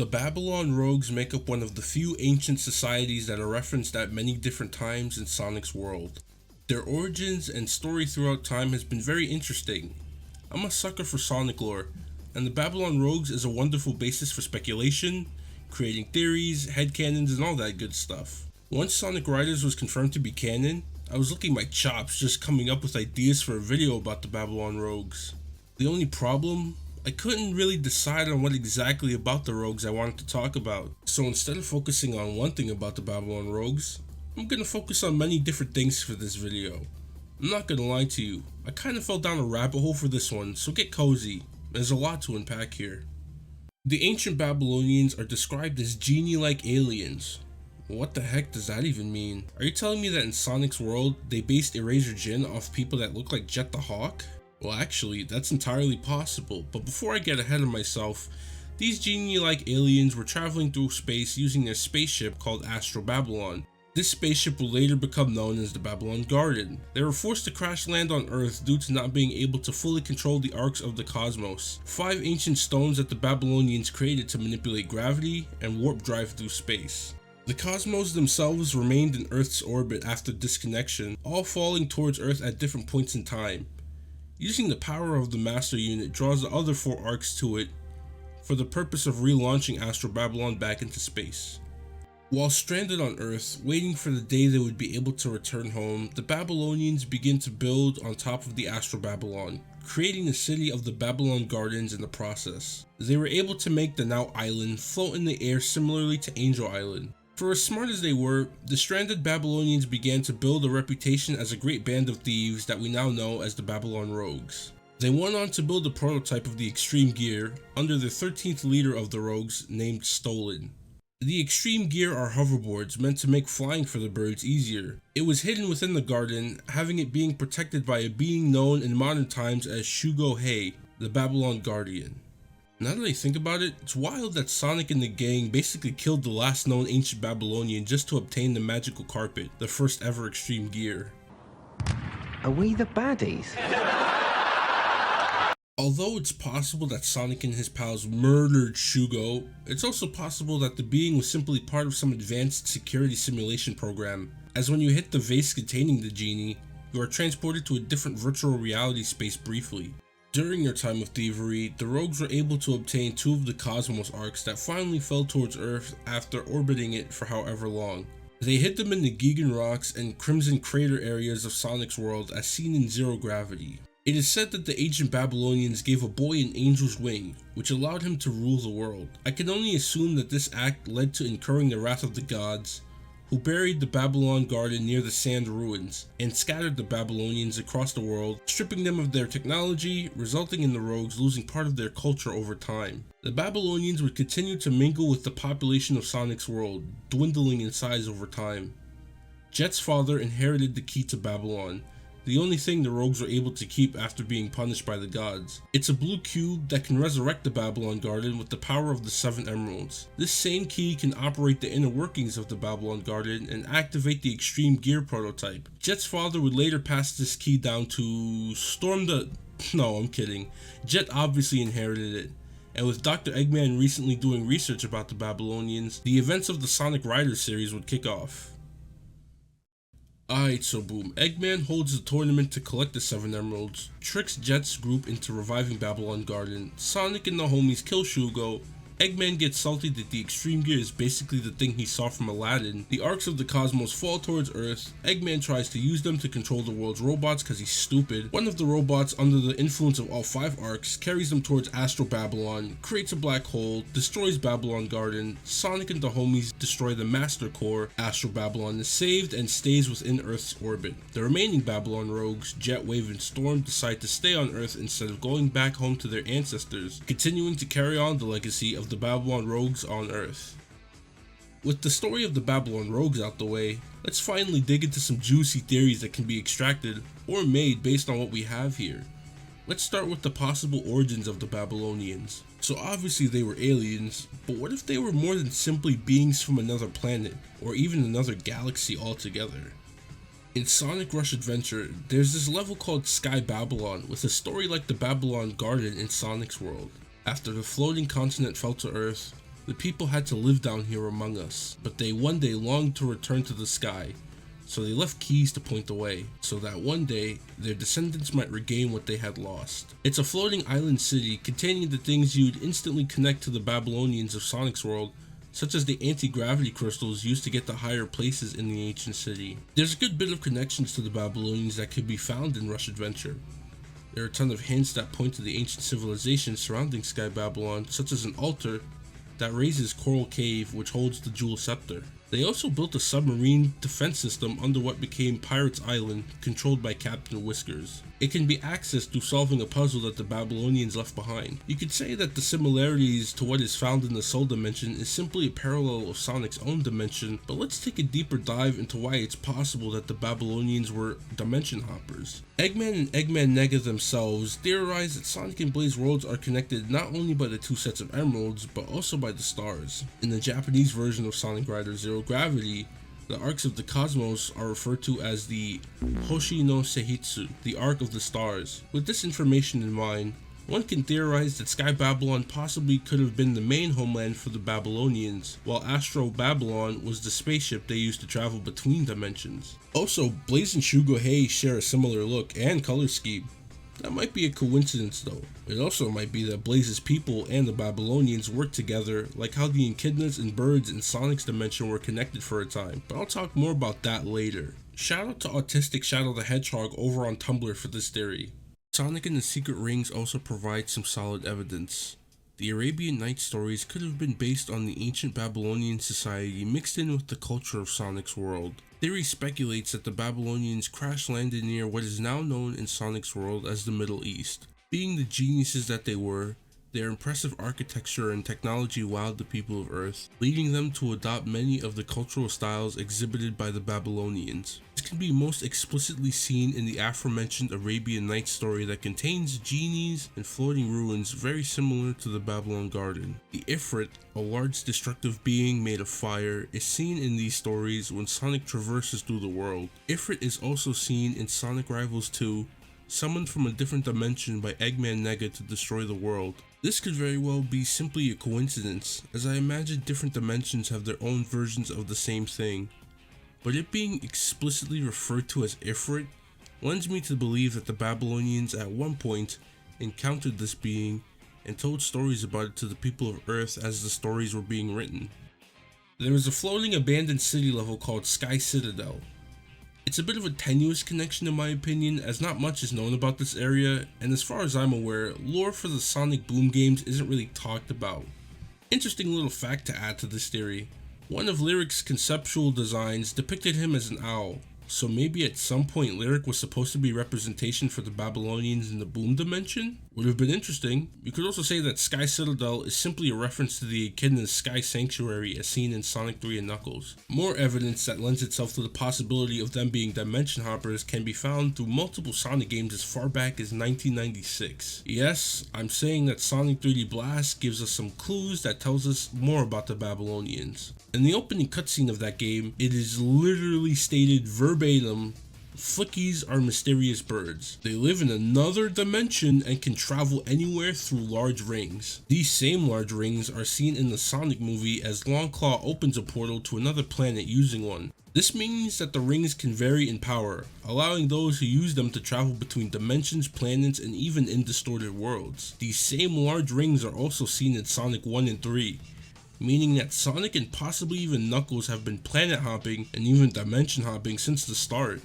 The Babylon Rogues make up one of the few ancient societies that are referenced at many different times in Sonic's world. Their origins and story throughout time has been very interesting. I'm a sucker for Sonic lore, and the Babylon Rogues is a wonderful basis for speculation, creating theories, headcanons, and all that good stuff. Once Sonic Riders was confirmed to be canon, I was licking my chops just coming up with ideas for a video about the Babylon Rogues. The only problem? I couldn't really decide on what exactly about the Rogues I wanted to talk about, so instead of focusing on one thing about the Babylon Rogues, I'm gonna focus on many different things for this video. I'm not gonna lie to you, I kinda fell down a rabbit hole for this one, so get cozy, there's a lot to unpack here. The ancient Babylonians are described as genie-like aliens. What the heck does that even mean? Are you telling me that in Sonic's world, they based Eraser Jin off people that look like Jet the Hawk? Well actually, that's entirely possible, but before I get ahead of myself, these genie-like aliens were traveling through space using their spaceship called Astro Babylon. This spaceship will later become known as the Babylon Garden. They were forced to crash land on Earth due to not being able to fully control the arcs of the cosmos, 5 ancient stones that the Babylonians created to manipulate gravity and warp drive through space. The cosmos themselves remained in Earth's orbit after disconnection, all falling towards Earth at different points in time. Using the power of the Master Unit draws the other 4 arcs to it for the purpose of relaunching Astro Babylon back into space. While stranded on Earth, waiting for the day they would be able to return home, the Babylonians begin to build on top of the Astro Babylon, creating the city of the Babylon Gardens in the process. They were able to make the now island float in the air similarly to Angel Island. For as smart as they were, the stranded Babylonians began to build a reputation as a great band of thieves that we now know as the Babylon Rogues. They went on to build a prototype of the Extreme Gear under the 13th leader of the Rogues named Stolen. The Extreme Gear are hoverboards meant to make flying for the birds easier. It was hidden within the garden, having it being protected by a being known in modern times as Shugo Hei, the Babylon Guardian. Now that I think about it, it's wild that Sonic and the gang basically killed the last known ancient Babylonian just to obtain the magical carpet, the first ever Extreme Gear. Are we the baddies? Although it's possible that Sonic and his pals murdered Shugo, it's also possible that the being was simply part of some advanced security simulation program, as when you hit the vase containing the genie, you are transported to a different virtual reality space briefly. During their time of thievery, the Rogues were able to obtain 2 of the Cosmos arcs that finally fell towards Earth after orbiting it for however long. They hid them in the Gigan Rocks and Crimson Crater areas of Sonic's world as seen in Zero Gravity. It is said that the ancient Babylonians gave a boy an angel's wing, which allowed him to rule the world. I can only assume that this act led to incurring the wrath of the gods, who buried the Babylon Garden near the sand ruins, and scattered the Babylonians across the world, stripping them of their technology, resulting in the Rogues losing part of their culture over time. The Babylonians would continue to mingle with the population of Sonic's world, dwindling in size over time. Jet's father inherited the key to Babylon, the only thing the Rogues were able to keep after being punished by the gods. It's a blue cube that can resurrect the Babylon Garden with the power of the 7 emeralds. This same key can operate the inner workings of the Babylon Garden and activate the Extreme Gear prototype. Jet's father would later pass this key down to Storm the... No, I'm kidding. Jet obviously inherited it. And with Dr. Eggman recently doing research about the Babylonians, the events of the Sonic Riders series would kick off. Alright, so boom, Eggman holds the tournament to collect the 7 emeralds, tricks Jet's group into reviving Babylon Garden, Sonic and the homies kill Shugo, Eggman gets salty that the Extreme Gear is basically the thing he saw from Aladdin. The arcs of the cosmos fall towards Earth. Eggman tries to use them to control the world's robots because he's stupid. One of the robots, under the influence of all 5 arcs, carries them towards Astro Babylon, creates a black hole, destroys Babylon Garden. Sonic and the homies destroy the Master Core. Astro Babylon is saved and stays within Earth's orbit. The remaining Babylon Rogues, Jet, Wave, and Storm decide to stay on Earth instead of going back home to their ancestors, continuing to carry on the legacy of the Babylon Rogues on Earth. With the story of the Babylon Rogues out the way, let's finally dig into some juicy theories that can be extracted or made based on what we have here. Let's start with the possible origins of the Babylonians. So obviously they were aliens, but what if they were more than simply beings from another planet, or even another galaxy altogether? In Sonic Rush Adventure, there's this level called Sky Babylon with a story like the Babylon Garden in Sonic's world. After the floating continent fell to Earth, The people had to live down here among us, but they one day longed to return to the sky, so they left keys to point the way, so that one day their descendants might regain what they had lost. It's a floating island city containing the things you'd instantly connect to the Babylonians of Sonic's world, such as the anti-gravity crystals used to get to higher places in the ancient city. There's a good bit of connections to the Babylonians that could be found in Rush Adventure. There are a ton of hints that point to the ancient civilizations surrounding Sky Babylon, such as an altar that raises Coral Cave, which holds the Jewel Scepter. They also built a submarine defense system under what became Pirates Island, controlled by Captain Whiskers. It can be accessed through solving a puzzle that the Babylonians left behind. You could say that the similarities to what is found in the Soul Dimension is simply a parallel of Sonic's own dimension, but let's take a deeper dive into why it's possible that the Babylonians were dimension hoppers. Eggman and Eggman Nega themselves theorize that Sonic and Blaze worlds are connected not only by the two sets of emeralds, but also by the stars. In the Japanese version of Sonic Rider Zero Gravity, the arcs of the cosmos are referred to as the Hoshi no Seihitsu, the Arc of the Stars. With this information in mind, one can theorize that Sky Babylon possibly could have been the main homeland for the Babylonians, while Astro Babylon was the spaceship they used to travel between dimensions. Also, Blaze and Shugohei share a similar look and color scheme. That might be a coincidence though. It also might be that Blaze's people and the Babylonians worked together, like how the echidnas and birds in Sonic's dimension were connected for a time, but I'll talk more about that later. Shout out to Autistic Shadow the Hedgehog over on Tumblr for this theory. Sonic and the Secret Rings also provide some solid evidence. The Arabian Nights stories could have been based on the ancient Babylonian society mixed in with the culture of Sonic's world. Theory speculates that the Babylonians crash landed near what is now known in Sonic's world as the Middle East. Being the geniuses that they were, their impressive architecture and technology wowed the people of Earth, leading them to adopt many of the cultural styles exhibited by the Babylonians. This can be most explicitly seen in the aforementioned Arabian Nights story that contains genies and floating ruins very similar to the Babylon Garden. The Ifrit, a large destructive being made of fire, is seen in these stories when Sonic traverses through the world. Ifrit is also seen in Sonic Rivals 2, summoned from a different dimension by Eggman Nega to destroy the world. This could very well be simply a coincidence, as I imagine different dimensions have their own versions of the same thing, but it being explicitly referred to as Ifrit lends me to believe that the Babylonians at one point encountered this being and told stories about it to the people of Earth as the stories were being written. There is a floating abandoned city level called Sky Citadel. It's a bit of a tenuous connection in my opinion, as not much is known about this area, and as far as I'm aware, lore for the Sonic Boom games isn't really talked about. Interesting little fact to add to this theory, one of Lyric's conceptual designs depicted him as an owl, so maybe at some point Lyric was supposed to be representation for the Babylonians in the Boom dimension? Would have been interesting. You could also say that Sky Citadel is simply a reference to the Echidna's Sky Sanctuary as seen in Sonic 3 and Knuckles. More evidence that lends itself to the possibility of them being dimension hoppers can be found through multiple Sonic games as far back as 1996. Yes, I'm saying that Sonic 3D Blast gives us some clues that tells us more about the Babylonians. In the opening cutscene of that game, it is literally stated verbatim, Flickies are mysterious birds. They live in another dimension and can travel anywhere through large rings. These same large rings are seen in the Sonic movie as Longclaw opens a portal to another planet using one. This means that the rings can vary in power, allowing those who use them to travel between dimensions, planets, and even in distorted worlds. These same large rings are also seen in Sonic 1 and 3. Meaning that Sonic and possibly even Knuckles have been planet hopping and even dimension hopping since the start.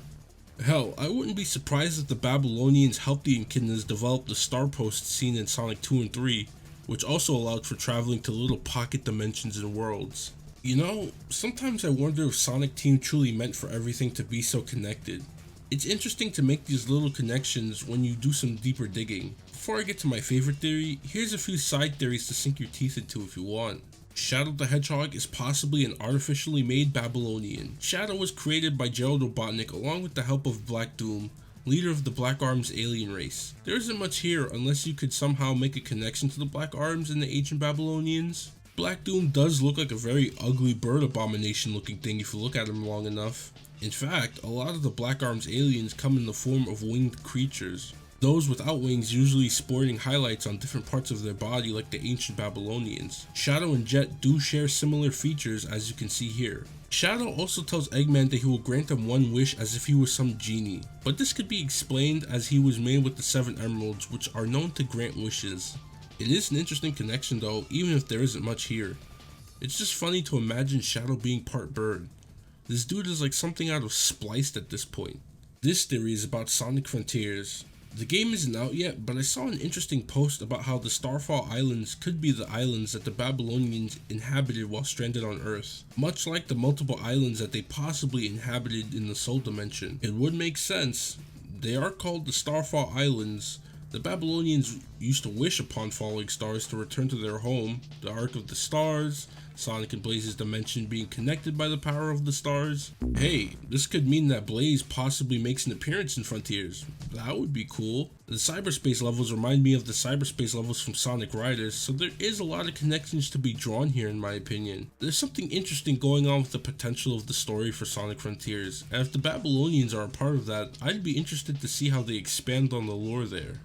Hell, I wouldn't be surprised if the Babylonians helped the Echidnas develop the star posts seen in Sonic 2 and 3, which also allowed for traveling to little pocket dimensions and worlds. You know, sometimes I wonder if Sonic Team truly meant for everything to be so connected. It's interesting to make these little connections when you do some deeper digging. Before I get to my favorite theory, here's a few side theories to sink your teeth into if you want. Shadow the Hedgehog is possibly an artificially made Babylonian. Shadow was created by Gerald Robotnik along with the help of Black Doom, leader of the Black Arms alien race. There isn't much here unless you could somehow make a connection to the Black Arms and the ancient Babylonians. Black Doom does look like a very ugly bird abomination looking thing if you look at him long enough. In fact, a lot of the Black Arms aliens come in the form of winged creatures. Those without wings usually sporting highlights on different parts of their body like the ancient Babylonians. Shadow and Jet do share similar features as you can see here. Shadow also tells Eggman that he will grant him one wish as if he was some genie, but this could be explained as he was made with the 7 emeralds, which are known to grant wishes. It is an interesting connection though, even if there isn't much here. It's just funny to imagine Shadow being part bird. This dude is like something out of Spliced at this point. This theory is about Sonic Frontiers. The game isn't out yet, but I saw an interesting post about how the Starfall Islands could be the islands that the Babylonians inhabited while stranded on Earth. Much like the multiple islands that they possibly inhabited in the Soul Dimension. It would make sense. They are called the Starfall Islands. The Babylonians used to wish upon falling stars to return to their home, the Ark of the Stars, Sonic and Blaze's dimension being connected by the power of the stars. Hey, this could mean that Blaze possibly makes an appearance in Frontiers. That would be cool. The cyberspace levels remind me of the cyberspace levels from Sonic Riders, so there is a lot of connections to be drawn here in my opinion. There's something interesting going on with the potential of the story for Sonic Frontiers, and if the Babylonians are a part of that, I'd be interested to see how they expand on the lore there.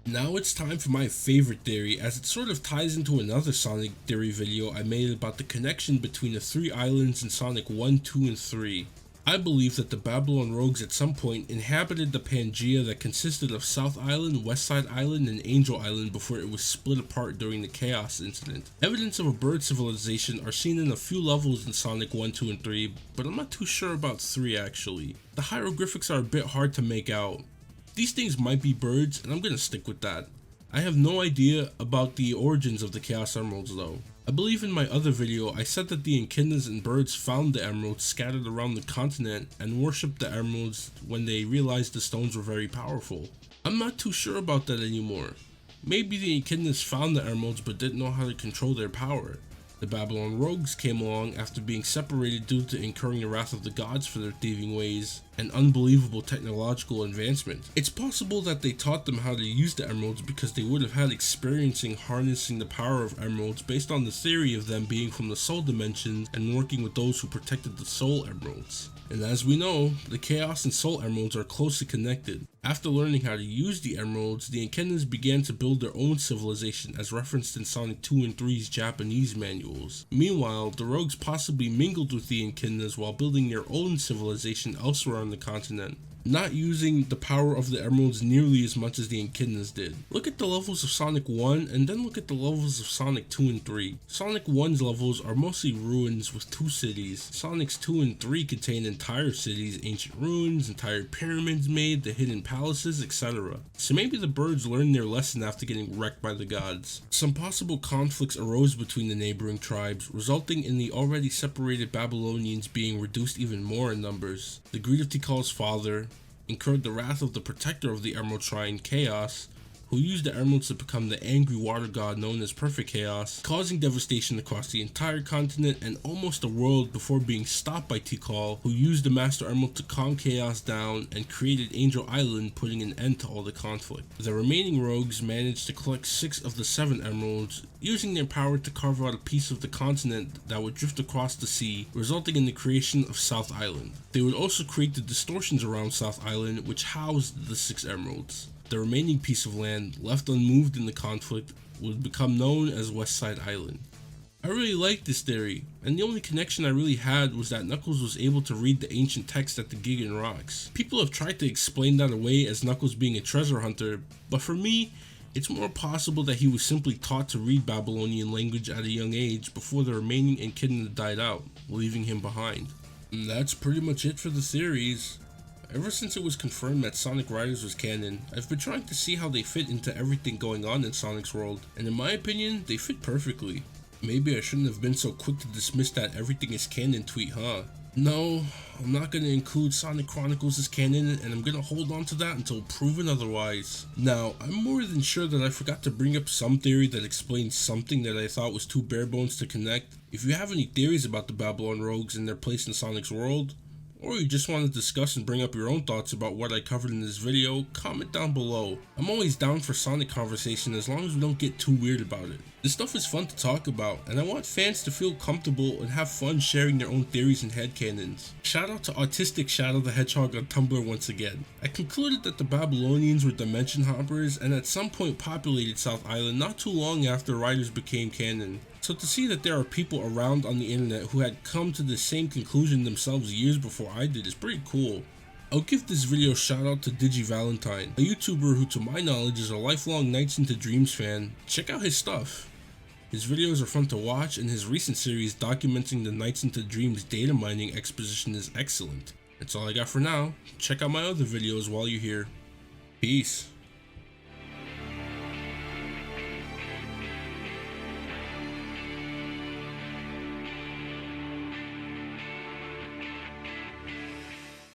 Now it's time for my favorite theory, as it sort of ties into another Sonic theory video I made about the connection between the 3 islands in Sonic 1, 2, and 3. I believe that the Babylon Rogues at some point inhabited the Pangea that consisted of South Island, West Side Island, and Angel Island before it was split apart during the Chaos incident. Evidence of a bird civilization are seen in a few levels in Sonic 1, 2, and 3, but I'm not too sure about 3 actually. The hieroglyphics are a bit hard to make out. These things might be birds, and I'm gonna stick with that. I have no idea about the origins of the Chaos Emeralds though. I believe in my other video I said that the echidnas and birds found the emeralds scattered around the continent and worshipped the emeralds when they realized the stones were very powerful. I'm not too sure about that anymore. Maybe the echidnas found the emeralds but didn't know how to control their power. The Babylon Rogues came along after being separated due to incurring the wrath of the gods for their thieving ways and unbelievable technological advancement. It's possible that they taught them how to use the emeralds because they would have had experience in harnessing the power of emeralds based on the theory of them being from the soul dimensions and working with those who protected the soul emeralds. And as we know, the Chaos and Soul Emeralds are closely connected. After learning how to use the emeralds, the echidnas began to build their own civilization as referenced in Sonic 2 and 3's Japanese manuals. Meanwhile, the rogues possibly mingled with the echidnas while building their own civilization elsewhere on the continent, not using the power of the emeralds nearly as much as the echidnas did. Look at the levels of Sonic 1 and then look at the levels of Sonic 2 and 3. Sonic 1's levels are mostly ruins with 2 cities. Sonic's 2 and 3 contain entire cities, ancient ruins, entire pyramids made, the hidden palaces, etc. So maybe the birds learned their lesson after getting wrecked by the gods. Some possible conflicts arose between the neighboring tribes, resulting in the already separated Babylonians being reduced even more in numbers. The greed of Tikal's father incurred the wrath of the protector of the Emerald Shrine, Chaos, who used the emeralds to become the angry water god known as Perfect Chaos, causing devastation across the entire continent and almost the world before being stopped by Tikal, who used the Master Emerald to calm Chaos down and created Angel Island, putting an end to all the conflict. The remaining rogues managed to collect 6 of the 7 emeralds, using their power to carve out a piece of the continent that would drift across the sea, resulting in the creation of South Island. They would also create the distortions around South Island, which housed the 6 emeralds. The remaining piece of land, left unmoved in the conflict, would become known as West Side Island. I really liked this theory, and the only connection I really had was that Knuckles was able to read the ancient text at the Gigan Rocks. People have tried to explain that away as Knuckles being a treasure hunter, but for me, it's more possible that he was simply taught to read Babylonian language at a young age before the remaining echidna died out, leaving him behind. And that's pretty much it for the theories. Ever since it was confirmed that Sonic Riders was canon, I've been trying to see how they fit into everything going on in Sonic's world, and in my opinion, they fit perfectly. Maybe I shouldn't have been so quick to dismiss that everything is canon tweet, huh? No, I'm not going to include Sonic Chronicles as canon, and I'm going to hold on to that until proven otherwise. Now, I'm more than sure that I forgot to bring up some theory that explains something that I thought was too bare bones to connect. If you have any theories about the Babylon Rogues and their place in Sonic's world, or you just want to discuss and bring up your own thoughts about what I covered in this video, comment down below. I'm always down for Sonic conversation as long as we don't get too weird about it. This stuff is fun to talk about, and I want fans to feel comfortable and have fun sharing their own theories and headcanons. Shout out to Autistic Shadow the Hedgehog on Tumblr once again. I concluded that the Babylonians were dimension hoppers and at some point populated South Island not too long after writers became canon. So to see that there are people around on the internet who had come to the same conclusion themselves years before I did is pretty cool. I'll give this video a shout out to DigiValentine, a YouTuber who to my knowledge is a lifelong Nights into Dreams fan. Check out his stuff. His videos are fun to watch, and his recent series documenting the Nights into Dreams data mining exposition is excellent. That's all I got for now. Check out my other videos while you're here. Peace.